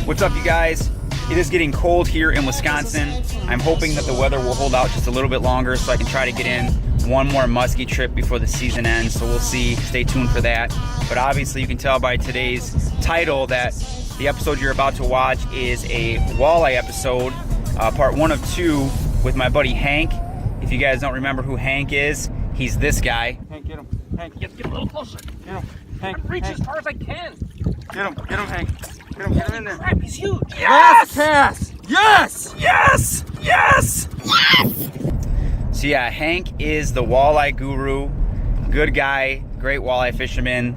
What's up, you guys? It is getting cold here in Wisconsin. I'm hoping that the weather will hold out just a little bit longer so I can try to get in one more muskie trip before the season ends, so we'll see. Stay tuned for that. But obviously you can tell by today's title that the episode you're about to watch is a walleye episode, part 1 of 2 with my buddy Hank. If you guys don't remember who Hank is, he's this guy. Hank, get him. Hank, get a little closer. Get him. Hank, Reach Hank. as far as I can. Get him, Hank. Get him in there. Crap, he's huge. Yes! Pass! Yes! Yes! Yes! Yes! So yeah, Hank is the walleye guru. Good guy, great walleye fisherman.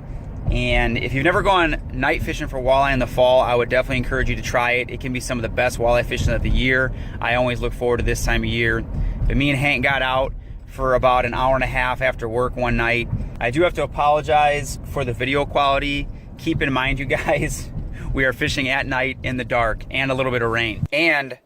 And if you've never gone night fishing for walleye in the fall, I would definitely encourage you to try it. It can be some of the best walleye fishing of the year. I always look forward to this time of year. But me and Hank got out for about an hour and a half after work one night. I do have to apologize for the video quality. Keep in mind, you guys, we are fishing at night in the dark and a little bit of rain. And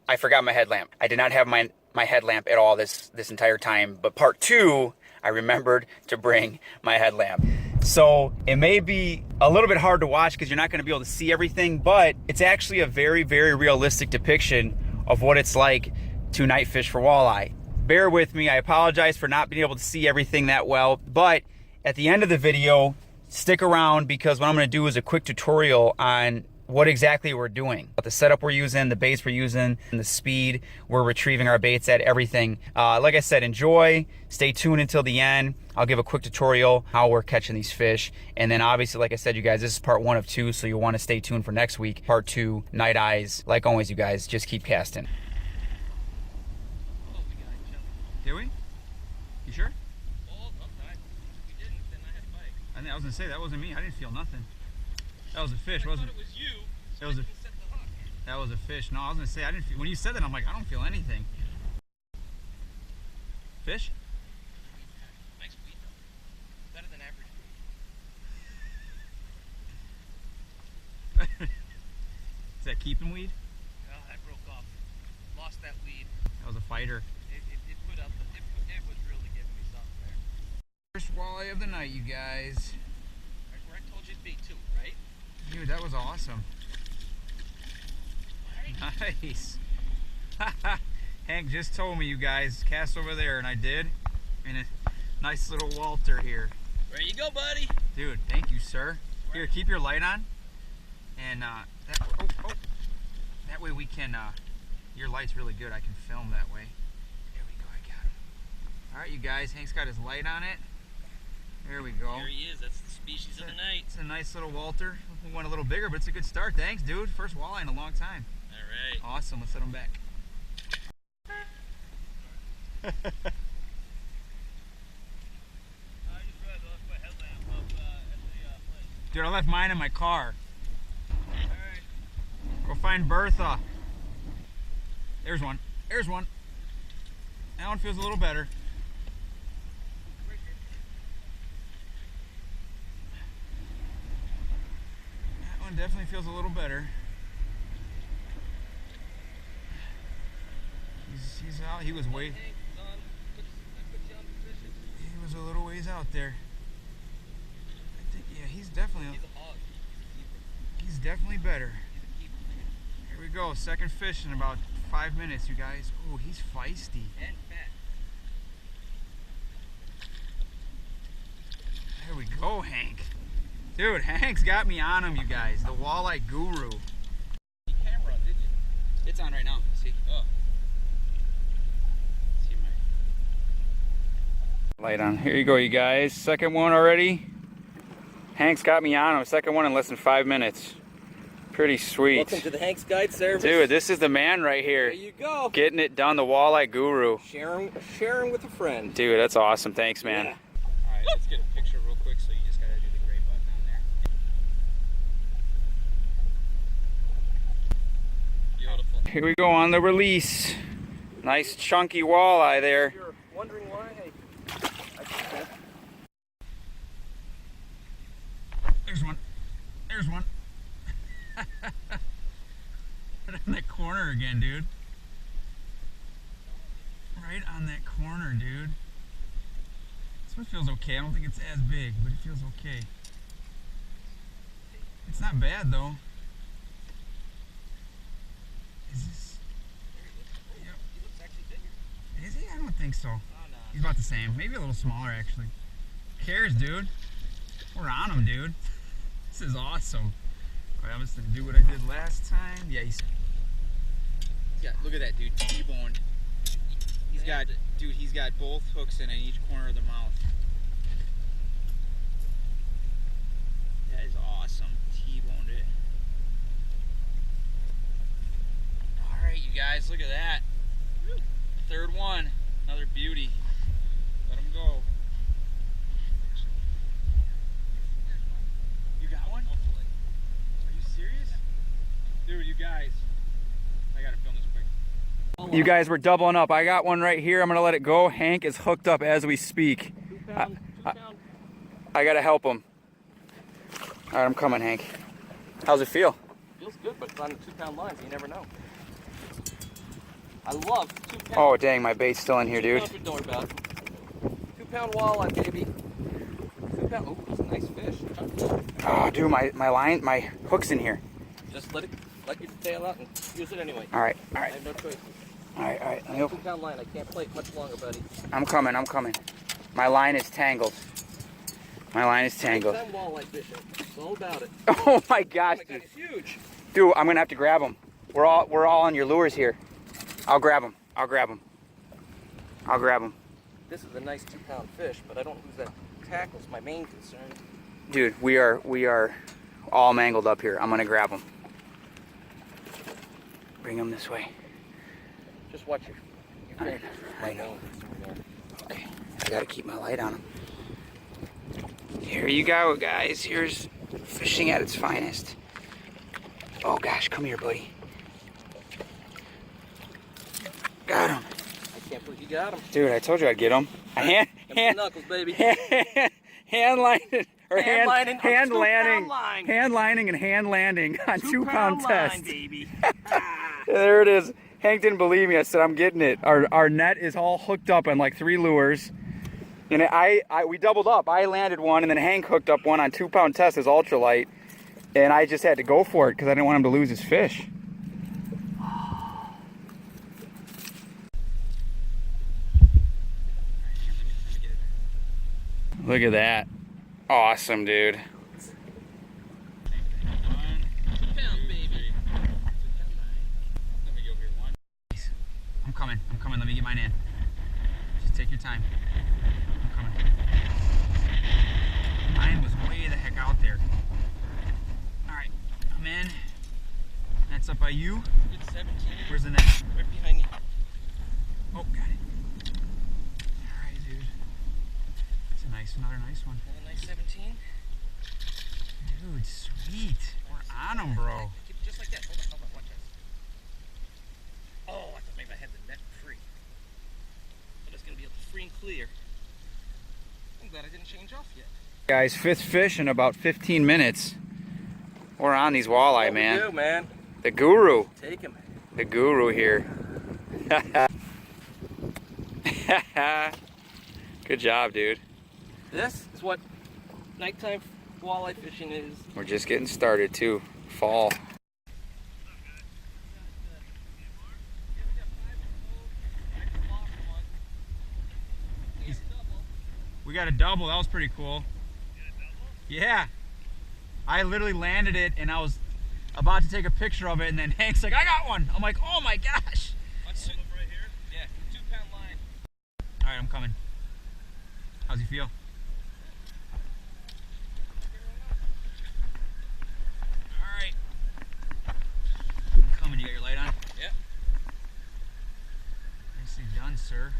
I forgot my headlamp. I did not have my headlamp at all this entire time. But part 2, I remembered to bring my headlamp. So it may be a little bit hard to watch because you're not going to be able to see everything, but it's actually a very, very realistic depiction of what it's like to night fish for walleye. Bear with me. I apologize for not being able to see everything that well, but at the end of the video, stick around because what I'm going to do is a quick tutorial on what exactly we're doing. The setup we're using, the baits we're using, and the speed we're retrieving our baits at, everything. Like I said, enjoy. Stay tuned until the end. I'll give a quick tutorial how we're catching these fish. And then obviously, like I said, you guys, this is part 1 of 2, so you'll want to stay tuned for next week. Part 2, Night Eyes. Like always, you guys, just keep casting. Did we? You sure? I was gonna say that wasn't me. I didn't feel nothing. That was a fish, wasn't it? It was you. So that was a. set the hook. That was a fish. No, I was gonna say I didn't feel. When you said that, I'm like, I don't feel anything. Fish? Nice weed though. Better than average weed. Is that keeping weed? Oh, I broke off. Lost that weed. That was a fighter. It put up. It was really giving me something there. First walleye of the night, you guys. Where I told you it'd be 2, right? Dude, that was awesome. Nice. Hank just told me, you guys, cast over there, and I did. And a nice little Walter here. There you go, buddy. Dude, thank you, sir. Here, keep your light on. And that way we can, your light's really good. I can film that way. There we go, I got him. All right, you guys, Hank's got his light on it. There we go. There he is. That's the species of the night. It's a nice little Walter. We went a little bigger, but it's a good start. Thanks, dude. First walleye in a long time. All right. Awesome. Let's set him back. I just realized I left my headlamp up at the place. Dude, I left mine in my car. All right. Go find Bertha. There's one. There's one. That one feels a little better. That one definitely feels a little better. He's out. He was way. He was a little ways out there. I think, yeah, he's definitely. He's a hog. He's definitely better. He's a keeper. Here we go. Second fish in about 5 minutes, you guys. Oh, he's feisty. And fat. There we go, Hank. Dude, Hank's got me on him, you guys. The walleye guru. You camera, did you? It's on right now. See? Oh. See my light on. Here you go, you guys. Second one already. Hank's got me on him. Second one in less than 5 minutes. Pretty sweet. Welcome to the Hank's Guide Service. Dude, this is the man right here. There you go. Getting it done, the walleye guru. Sharing with a friend. Dude, that's awesome. Thanks, man. Yeah. All right, let's get a picture real quick. So you just gotta do the gray button on there. Beautiful. Here we go on the release. Nice chunky walleye there. If you're wondering why, hey, I just said. There's one. There's one. corner again, dude. Right on that corner, dude. This one feels okay. I don't think it's as big, but it feels okay. It's not bad though. Is this? Yep. He looks actually bigger. Is he? I don't think so. Oh, no. He's about the same. Maybe a little smaller actually. Who cares, dude? We're on him, dude. This is awesome. All right, I'm just gonna do what I did last time. Yeah, look at that, dude. T-boned. He's got both hooks in each corner of the mouth. That is awesome. T-boned it. All right, you guys, look at that. Third one, another beauty. Let him go. You got one? Are you serious? Dude, you guys, I gotta film this quick. You guys were doubling up. I got one right here. I'm gonna let it go. Hank is hooked up as we speak. 2 pound, 2 pound. I gotta help him. All right, I'm coming, Hank. How's it feel? Feels good, but it's on the 2 pound line, so you never know. I love 2 pound. Oh, dang, my bait's still in here, dude. 2 pound walleye, baby. 2 pound. Oh, that's a nice fish. Oh, dude, my hook's in here. Just let your tail out and use it anyway. All right. I have no choice. All right. 2 pound line. I can't play it much longer, buddy. I'm coming. My line is tangled. 2 pound walleye fishing. It's all about it. Oh my gosh, Oh my God, dude. it's huge. Dude, I'm gonna have to grab him. We're all on your lures here. I'll grab him. This is a nice 2 pound fish, but I don't lose that tackle. It's my main concern. Dude, we are all mangled up here. I'm gonna grab him. Bring him this way. Just watch your fingers. I know. Okay, I gotta keep my light on him. Here you go, guys. Here's fishing at its finest. Oh gosh, come here, buddy. Got him. I can't believe you got him. Dude, I told you I'd get him. Hand Knuckles, baby. hand lining or Hand lining on hand 2 landing. pound line. Hand lining and hand landing on 2 pound line, test. baby. There it is. Hank didn't believe me. I said, I'm getting it. Our net is all hooked up on like 3 lures. And we doubled up. I landed one, and then Hank hooked up one on 2 pound test, his ultralight. And I just had to go for it because I didn't want him to lose his fish. Look at that. Awesome, dude. 2 pound, baby. I'm coming. Let me get mine in. Just take your time. I'm coming. Mine was way the heck out there. All right, I'm in. That's up by you. It's 17. Where's the net? Right behind you. Oh, got it. All right, dude. It's another nice one. Another nice 17. Dude, sweet. We're on them, bro. Keep it just like that. Hold on, watch this. Oh, I thought maybe I had the net free. But it's going to be free and clear. I'm glad I didn't change off yet. Guys, 5th fish in about 15 minutes. We're on these walleye, What man. we do, man. The guru. Take him. The guru here. Good job, dude. This is what nighttime walleye fishing is. We're just getting started too. Fall. We got a double. That was pretty cool. Yeah. I literally landed it and I was about to take a picture of it, and then Hank's like, I got one. I'm like, oh my gosh. Right here? Yeah, 2 pound line. All right, I'm coming. How's he feel? All right. I'm coming. You got your light on? Yep. Nicely done, sir.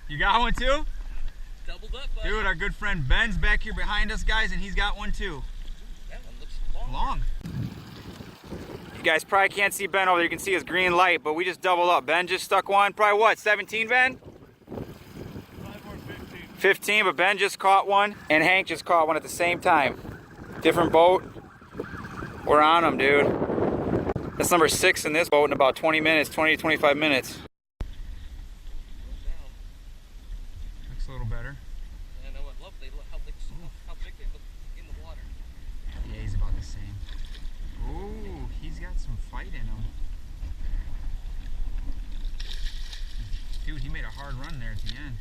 You got one too? Doubled up, buddy. Dude, our good friend Ben's back here behind us, guys, and he's got one too. That one looks long. You guys probably can't see Ben over there. You can see his green light, but we just doubled up. Ben just stuck one. Probably what, 17, Ben? 15, but Ben just caught one, and Hank just caught one at the same time. Different boat. We're on them, dude. That's number 6 in this boat in about 20 minutes, 20 to 25 minutes. Looks a little better. And I love how big they look in the water. Yeah, he's about the same. Ooh, he's got some fight in him. Dude, he made a hard run there at the end.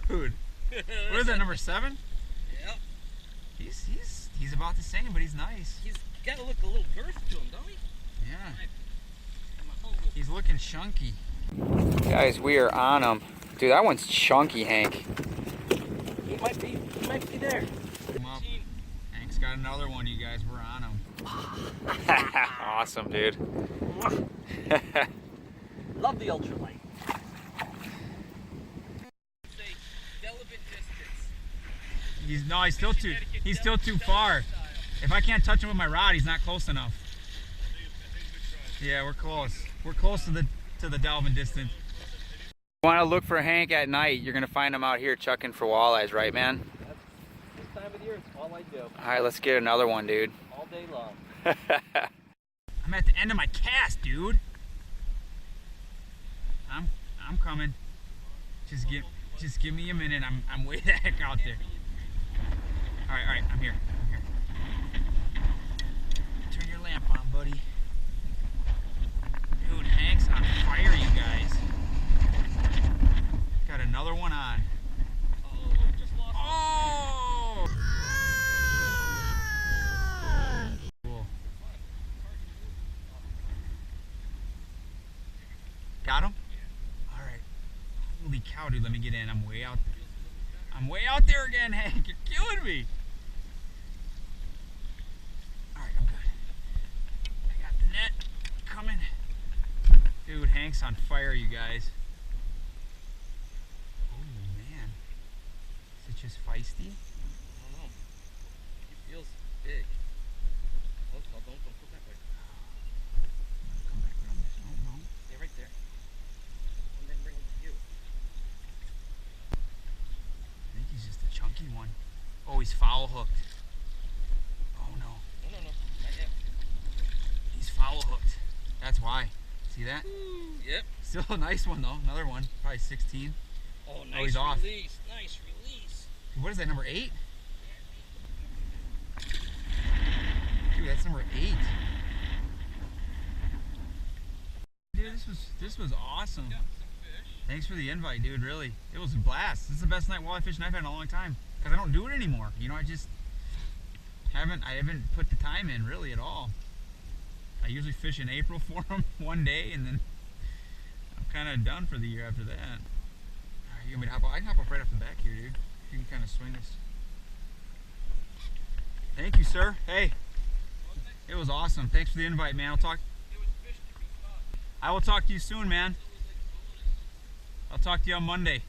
Dude, what is that, number 7? Yep. He's about the same, but he's nice. He's got to look a little girth to him, don't he? Yeah. He's looking chunky. Guys, we are on him. Dude, that one's chunky, Hank. He might be there. Come up. Hank's got another one, you guys. We're on him. Awesome, dude. Love the ultralight. He's still too far. If I can't touch him with my rod, he's not close enough. Yeah, we're close. We're close to the delving distance. If you want to look for Hank at night, you're gonna find him out here chucking for walleyes, right, man? This time of the year, it's all I do. All right, let's get another one, dude. All day long. I'm at the end of my cast, dude. I'm coming. Just give me a minute. I'm way the heck out there. All right, I'm here. Turn your lamp on, buddy. Dude, Hank's on fire, you guys. Got another one on. Oh, just lost Oh! Cool. Got him? All right. Holy cow, dude, let me get in. I'm way out there again, Hank. You're killing me. All right, I'm good. I got the net coming. Dude, Hank's on fire, you guys. Oh, man. Is it just feisty? I don't know. He feels big. Oh, don't go that way. Come back around this. No. Stay right there. And then bring him to you. I think he's just a chunky one. Oh, he's foul hooked. Oh, no. No. Not yet. He's foul hooked. That's why. See that? Yep. Still a nice one, though. Another one. Probably 16. Oh, nice he's off. release. Nice release. What is that, number 8? Dude, that's number 8. Dude, this was awesome. Got some fish. Thanks for the invite, dude. Really, it was a blast. This is the best night walleye fishing I've had in a long time. Cause I don't do it anymore. You know, I haven't put the time in really at all. I usually fish in April for them one day, and then I'm kind of done for the year after that. All right, you want me to hop up? I can hop up right off the back here, dude. You can kind of swing this. Thank you, sir. Hey, it was awesome. Thanks for the invite, man. It was fish to be caught. I will talk to you soon, man. I'll talk to you on Monday.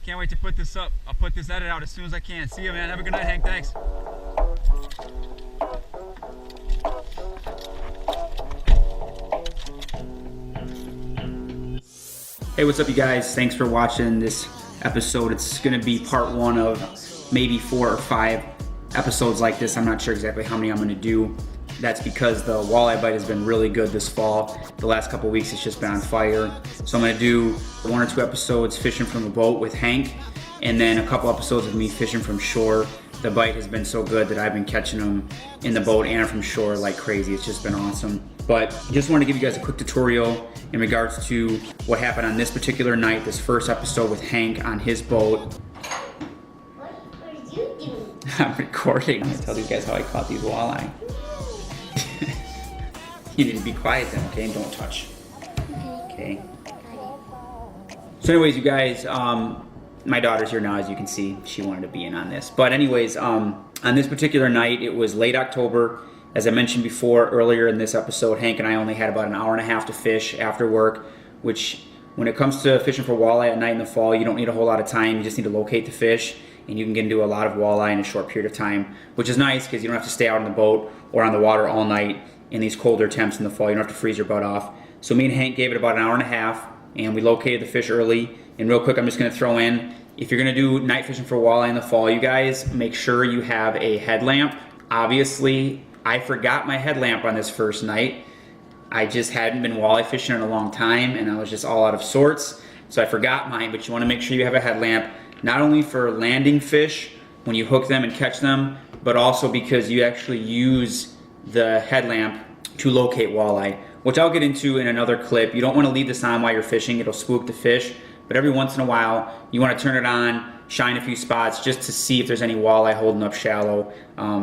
Can't wait to put this up. I'll put this edit out as soon as I can. See you, man. Have a good night, Hank. Thanks. Hey, what's up, you guys? Thanks for watching this episode. It's going to be part 1 of maybe 4 or 5 episodes like this. I'm not sure exactly how many I'm going to do. That's because the walleye bite has been really good this fall. The last couple weeks it's just been on fire. So I'm going to do 1 or 2 episodes fishing from a boat with Hank, and then a couple episodes of me fishing from shore. The bite has been so good that I've been catching them in the boat and from shore like crazy. It's just been awesome. But just wanted to give you guys a quick tutorial in regards to what happened on this particular night, this first episode with Hank on his boat. What are you doing? I'm recording. I'm gonna tell you guys how I caught these walleye. You need to be quiet then, okay? And don't touch. Okay. So anyways, you guys, my daughter's here now, as you can see. She wanted to be in on this. But anyways, on this particular night, it was late October. As I mentioned before, earlier in this episode, Hank and I only had about an hour and a half to fish after work, which when it comes to fishing for walleye at night in the fall, you don't need a whole lot of time. You just need to locate the fish, and you can get into a lot of walleye in a short period of time, which is nice because you don't have to stay out on the boat or on the water all night in these colder temps in the fall. You don't have to freeze your butt off. So me and Hank gave it about an hour and a half, and we located the fish early. And real quick, I'm just going to throw in, if you're gonna do night fishing for walleye in the fall, you guys, make sure you have a headlamp. Obviously, I forgot my headlamp on this first night. I just hadn't been walleye fishing in a long time and I was just all out of sorts. So I forgot mine, but you wanna make sure you have a headlamp, not only for landing fish when you hook them and catch them, but also because you actually use the headlamp to locate walleye, which I'll get into in another clip. You don't wanna leave this on while you're fishing, it'll spook the fish. But every once in a while, you want to turn it on, shine a few spots just to see if there's any walleye holding up shallow.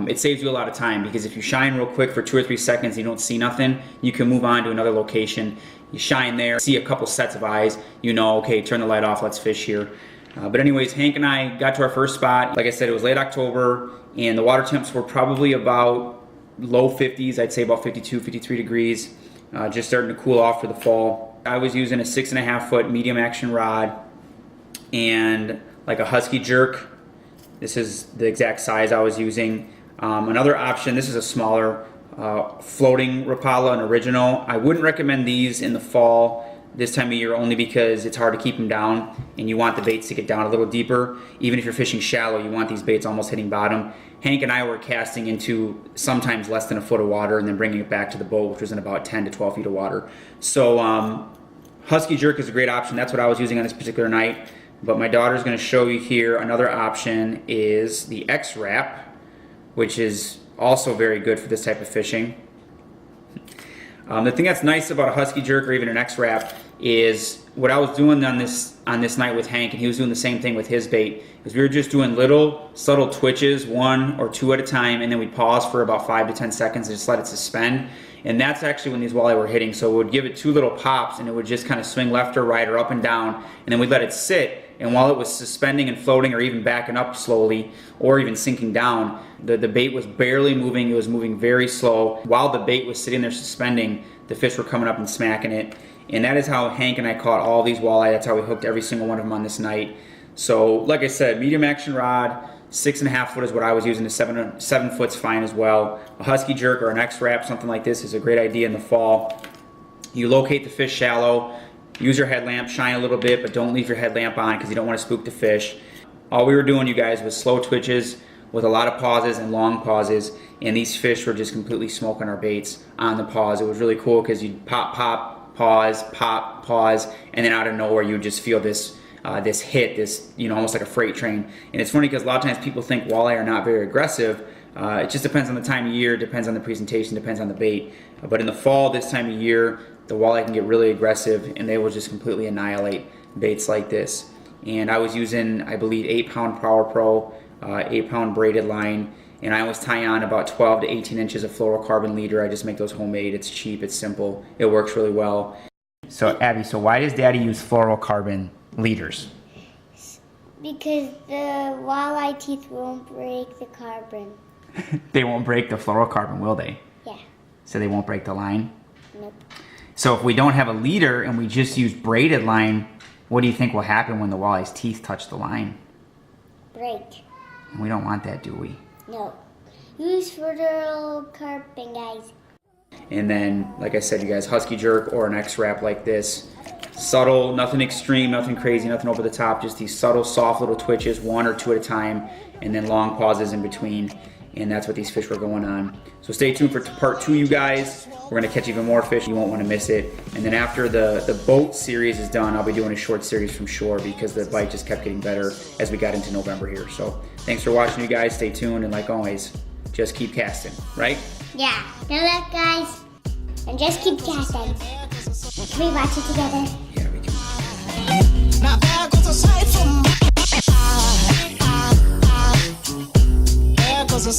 It saves you a lot of time because if you shine real quick for 2 or 3 seconds and you don't see nothing, you can move on to another location. You shine there, see a couple sets of eyes, you know, okay, turn the light off, let's fish here. But anyways, Hank and I got to our first spot. Like I said, it was late October and the water temps were probably about low 50s, I'd say about 52, 53 degrees, just starting to cool off for the fall. I was using a 6.5 foot medium action rod and like a Husky jerk. This is the exact size I was using. Another option, this is a smaller floating Rapala, an original. I wouldn't recommend these in the fall this time of year only because it's hard to keep them down and you want the baits to get down a little deeper. Even if you're fishing shallow, you want these baits almost hitting bottom. Hank and I were casting into sometimes less than a foot of water and then bringing it back to the boat, which was in about 10 to 12 feet of water. So Husky jerk is a great option. That's what I was using on this particular night. But my daughter's going to show you here another option is the X-Wrap, which is also very good for this type of fishing. The thing that's nice about a Husky jerk or even an X-Wrap is what I was doing on this night with Hank, and he was doing the same thing with his bait, is we were just doing little subtle twitches, 1 or 2 at a time, and then we'd pause for about 5 to 10 seconds and just let it suspend. And that's actually when these walleye were hitting. So we would give it 2 little pops and it would just kind of swing left or right or up and down, and then we'd let it sit. And while it was suspending and floating or even backing up slowly or even sinking down, the bait was barely moving. It was moving very slow. While the bait was sitting there suspending, the fish were coming up and smacking it. And that is how Hank and I caught all these walleye. That's how we hooked every single one of them on this night. So like I said, medium action rod, 6.5 foot is what I was using. 7 foot's fine as well. A Husky jerk or an X-Wrap, something like this, is a great idea in the fall. You locate the fish shallow. Use your headlamp, shine a little bit, but don't leave your headlamp on because you don't want to spook the fish. All we were doing, you guys, was slow twitches with a lot of pauses and long pauses, and these fish were just completely smoking our baits on the pause. It was really cool because you'd pop, pause, and then out of nowhere you would just feel this this hit, this, you know, almost like a freight train. And it's funny because a lot of times people think walleye are not very aggressive. It just depends on the time of year, depends on the presentation, depends on the bait. But in the fall, this time of year, the walleye can get really aggressive and they will just completely annihilate baits like this. And I was using, I believe, 8-pound Power Pro, 8-pound braided line, and I always tie on about 12 to 18 inches of fluorocarbon leader. I just make those homemade. It's cheap, it's simple, it works really well. So Abby, so why does Daddy use fluorocarbon leaders? Because the walleye teeth won't break the carbon. They won't break the fluorocarbon, will they? Yeah. So they won't break the line? Nope. So if we don't have a leader and we just use braided line, what do you think will happen when the walleye's teeth touch the line? Break. We don't want that, do we? No. Use fluorocarbon, guys. And then, like I said, you guys, Husky jerk or an X-Wrap like this. Subtle, nothing extreme, nothing crazy, nothing over the top, just these subtle, soft little twitches, 1 or 2 at a time, and then long pauses in between. And that's what these fish were going on. So stay tuned for part 2, you guys. We're gonna catch even more fish. You won't wanna miss it. And then after the boat series is done, I'll be doing a short series from shore because the bite just kept getting better as we got into November here. So thanks for watching, you guys. Stay tuned, and like always, just keep casting, right? Yeah. Good luck, guys. And just keep casting. Can we watch it together? Yeah, we can. Now there goes a sight from my eye. There goes a